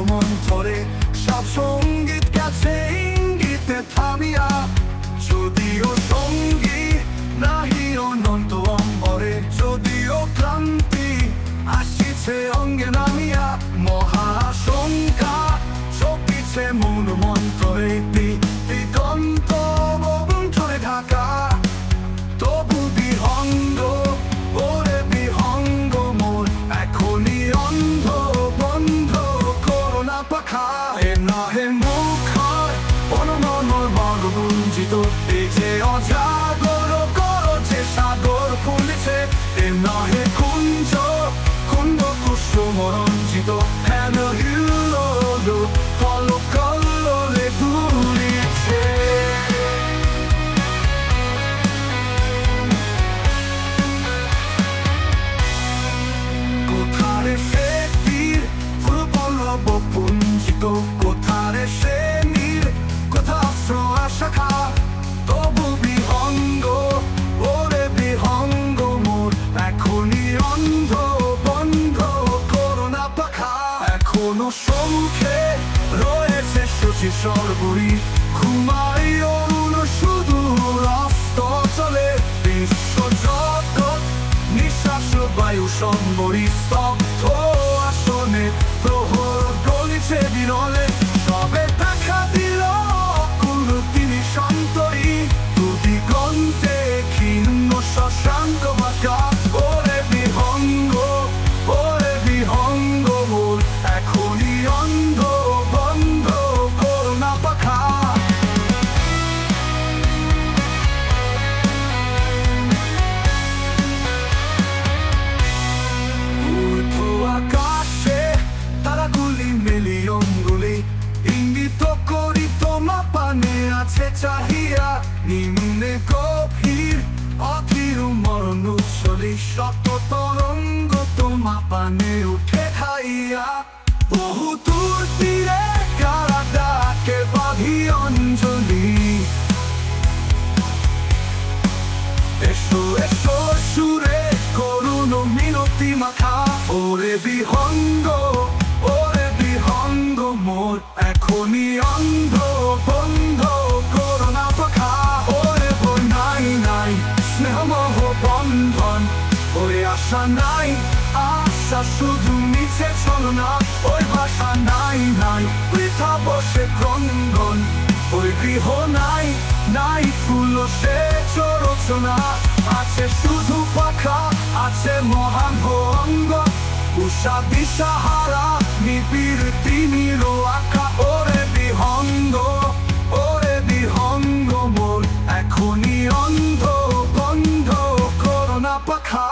মন্থরে সব সঙ্গীত গেছে ইঙ্গিতে থামিয়া, যদিও সঙ্গী নাহি অনন্ত অম্বরে, যদিও ক্লান্তি আসিছে অঙ্গে নামিয়া, মহাশঙ্কা চপিছে মন মন্থরে, দিগন্ত বন্ধরে ঢাকা। তবু বিহঙ্গ ওরে বিহঙ্গ মোর, এখনই অন্ধ বন্ধ করোনা পাখা। এ নহে মুখর অনমনর মরগুঞ্জিত, এই যে অজাগর করো যে সাগর ফুলেছে। এ নহে কুঞ্জ কুন্দ কুসুম রঞ্জিত, হেন হিল্লোল কল কল্লোলে দুলিছে। কোথারে সে তীর ফুল পল্লব পুঞ্জিত, কোথারে সে নীর কোথা অস্ত্র শাখা। তবু বিহঙ্গ ওরে বিহঙ্গ মোর, এখনই অন্ধ বন্ধ করোনা পাখা। এখনো সম্মুখে রয়েছে শচী সর্বরী, ঘুমাই অরুণ সুদূর অস্ত চলে। বিশ্ব জগৎ নিঃশ্বাস বায়ু সম্বরী, স্তব্ধ আসনে প্রহর গলিছে বিরলে। সবে দেখা দিল অকুল তিনি শান্তই, দুদিগন্তে ক্ষীণ শশাঙ্ক বাঁকা। ওরে বিহঙ্গ মোর, এখনই অন্ধ বন্ধ করোনা পাখা। আকাশে তারাগুলি মিলিয়নগুলি, ইঙ্গিত করি তোমা পানে আছে চাহিয়া। নিম্নে গভীর অধীর মরণ উচ্ছলি, শত তরঙ্গ তোমা পানে উঠে খাইয়া। বহু দূর তীরে কারা ডাকে বাঁধি অঞ্জলি, এসো এসো সুরে করুণ মিনতি মাখা। ওরে বিহঙ্গ মোর, এখনই অন্ধ বন্ধ করোনা পাখা। ওরে বই নাই নাই স্নেহমোহ বন্ধন, ওরে আশা নাই আশা শুধু মিছে ছলনা। ওই ভাষা নাই নাই বৃথা বসে ক্রন্দন, ওই গৃহ নাই নাই ফুল সে রচনা। আছে শুধু পাখা, আছে মহান ভঙ্গ, উষা দিশাহারা নিবিড় তিমির আঁকা। ওরে বিহঙ্গ মোর, এখনই অন্ধ বন্ধ করোনা পাখা।